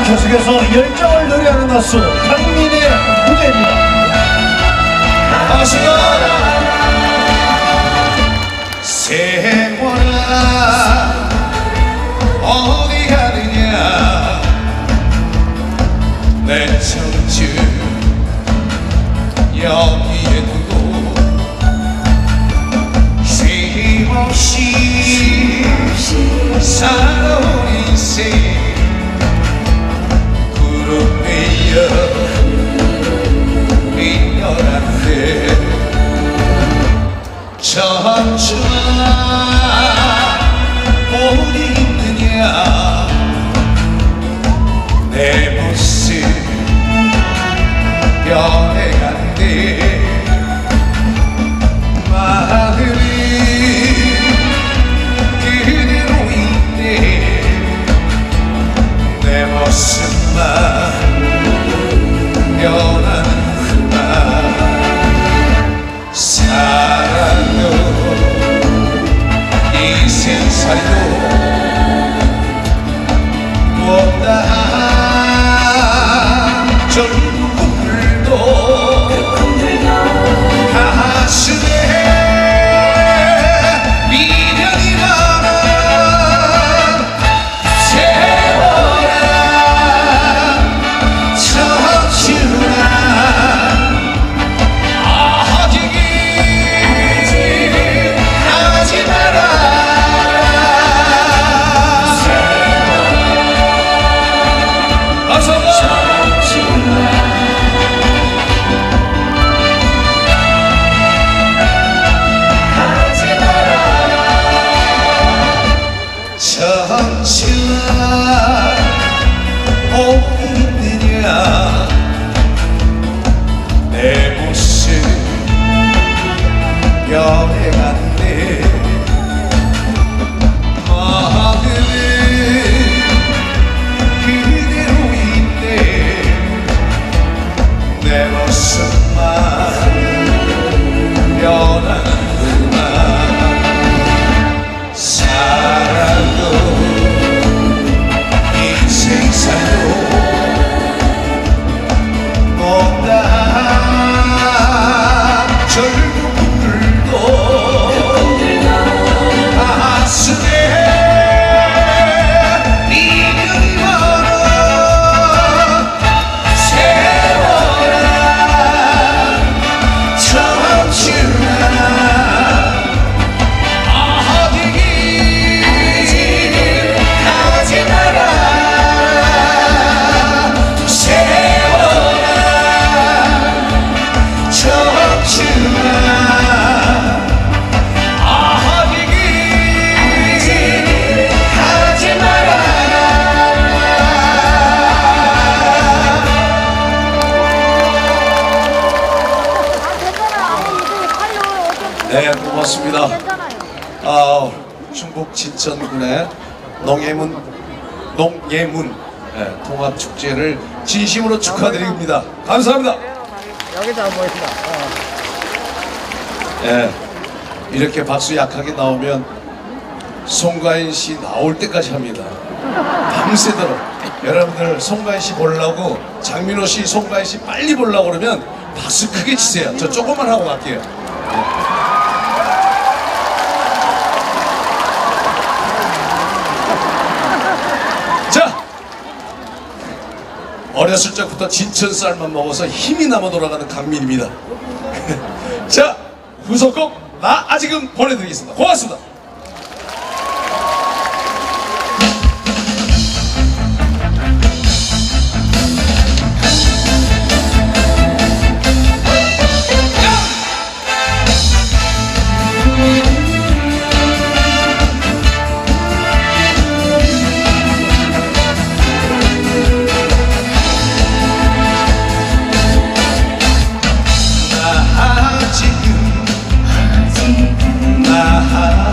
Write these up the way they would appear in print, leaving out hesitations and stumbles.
계속해서 열정을 노래하는 가수 강민의 무대입니다. 아시나라 세월아 어디 가느냐 내 청춘 여기에 두고 쉼없이 살아온 인생 구름이여 미련한데 청춘아 어디 있느냐 내 모습 변해간대 마음이 그대로 있네 내 모습만 변하는구나 사랑도 인생살이도 못다 젊은 꿈들도 가슴에 미련이 많아 세월아 청춘아 아직은 하지 마라 어서 청춘아 어디 있느냐 내 모습 변해간대 마음은 그대로 있네 내 모습만 변하는구나 사랑도 인생살도 못다 젊은 꿈들도 가슴에 미련이 많아 세월아 청춘아 네, 고맙습니다. 충북 진천군의 농예문 통합축제를 진심으로 축하드립니다. 감사합니다. 여기다 모였다. 네, 이렇게 박수 약하게 나오면 송가인 씨 나올 때까지 합니다. 밤새도록 여러분들 송가인 씨 보려고 장민호 씨, 송가인 씨 빨리 보려고 그러면 박수 크게 치세요. 저 조금만 하고 갈게요. 자, 어렸을 적부터 진천 쌀만 먹어서 힘이 남아 돌아가는 강민입니다. 자, 후속곡 나 아직은 보내드리겠습니다. 고맙습니다. 나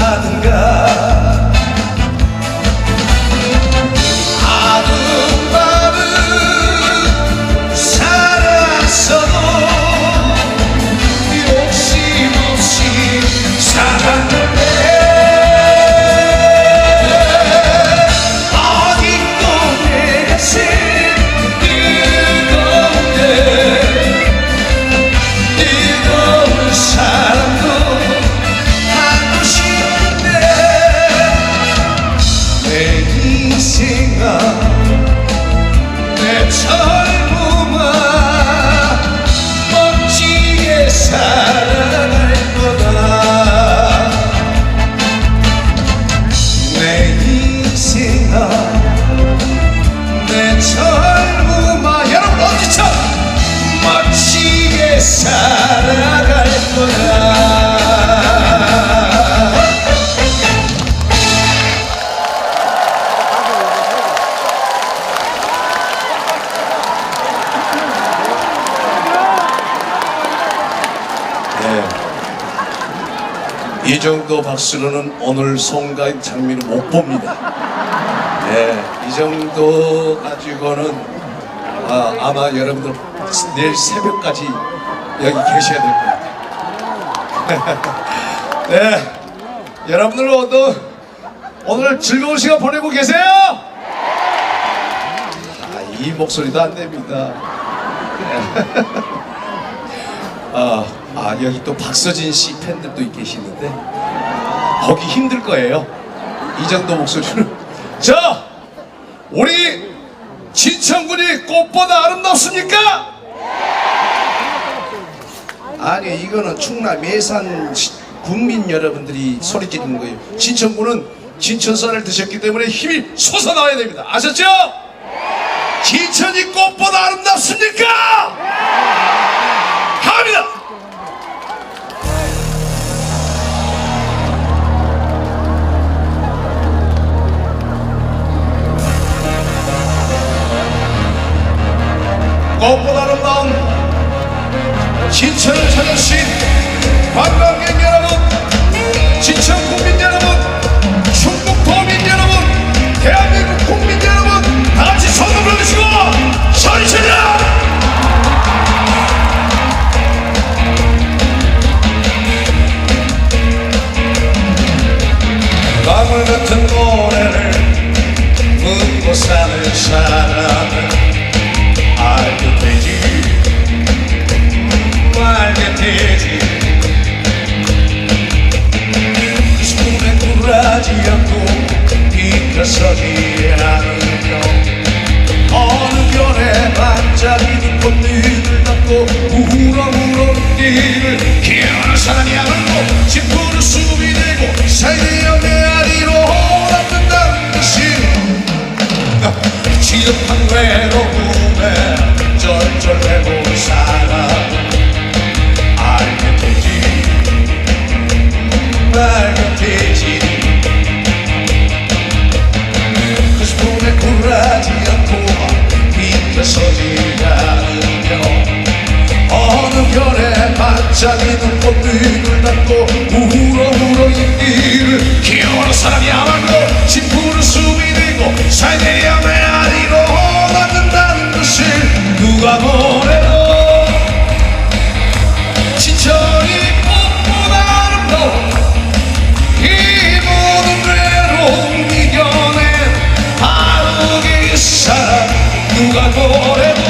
사든가 아름다운 살았어도 욕심 없이 살았는데 아직도 내 가슴 뜨거운데 뜨거운 사랑도 하고 싶은데 내 인생아 내 젊음아 멋지게 살아갈 거다 내 인생아 내 젊음아 여러분 어디서 멋지게 살아갈 거다 이 정도 박수로는 오늘 송가인 장미를 못 봅니다. 네, 이 정도 가지고는 아마 여러분들 내일 새벽까지 여기 계셔야 될 것 같아요. 네, 여러분들 모두 오늘 즐거운 시간 보내고 계세요? 이 목소리도 안 됩니다. 여기 또 박서진 씨 팬들도 계시는데 거기 힘들 거예요. 이 정도 목소리는. 자, 우리 진천군이 꽃보다 아름답습니까? 아니, 이거는 충남 예산 국민 여러분들이 소리 지르는 거예요. 진천군은 진천쌀을 드셨기 때문에 힘이 솟아나야 됩니다. 아셨죠? 진천이 꽃보다 아름답습니까? 합니다. 꽃보다 아름다운 진천을 찾아주신 관광객 여러분, 진천 국민 여러분, 충북 도민 여러분, 대한민국 국민 여러분, 다 같이 손을 올리시고 소리 질러! 강물 같은 노래를 묻고 사는 사람은 알게 되지 말게 되지 그 손에 굴하지 않고 비켜서지 않으며 어느 별에 반짝이는 꽃들을 닦고 우렁우렁 뛰를 기어는 사람이 않고 짚으로 숨이 되고 사이되어 메아리로 남는다는 것이 지독한 외로움에 쩔쩔매고 살아 알게 되지 알게 되지 그 손에 굴하지 않고 비켜서지 않으며 어느 별에 반짝이는 꽃들을 닦고 우렁우렁 잎들을 기어는 사람이 아말고 짚으로 숨이 되고 사이되어 메아리로 남는다는 것을 누가 보내도 진천이 꽃보다 아름다워 이 모든 외로움 이겨낸 바르게 이 사람 누가 보내도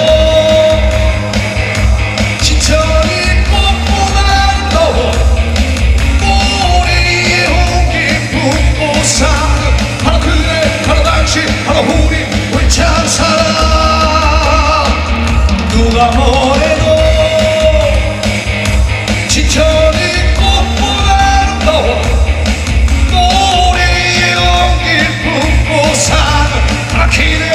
진천이 꽃보다 아름다워 우리의 온기 품고 사는 바로 그대 바로 당신 바로 우리 참사랑 누가 뭐래도 진천이 꽃보다 아름다워 우리의 온기 품고 사는 바로 그대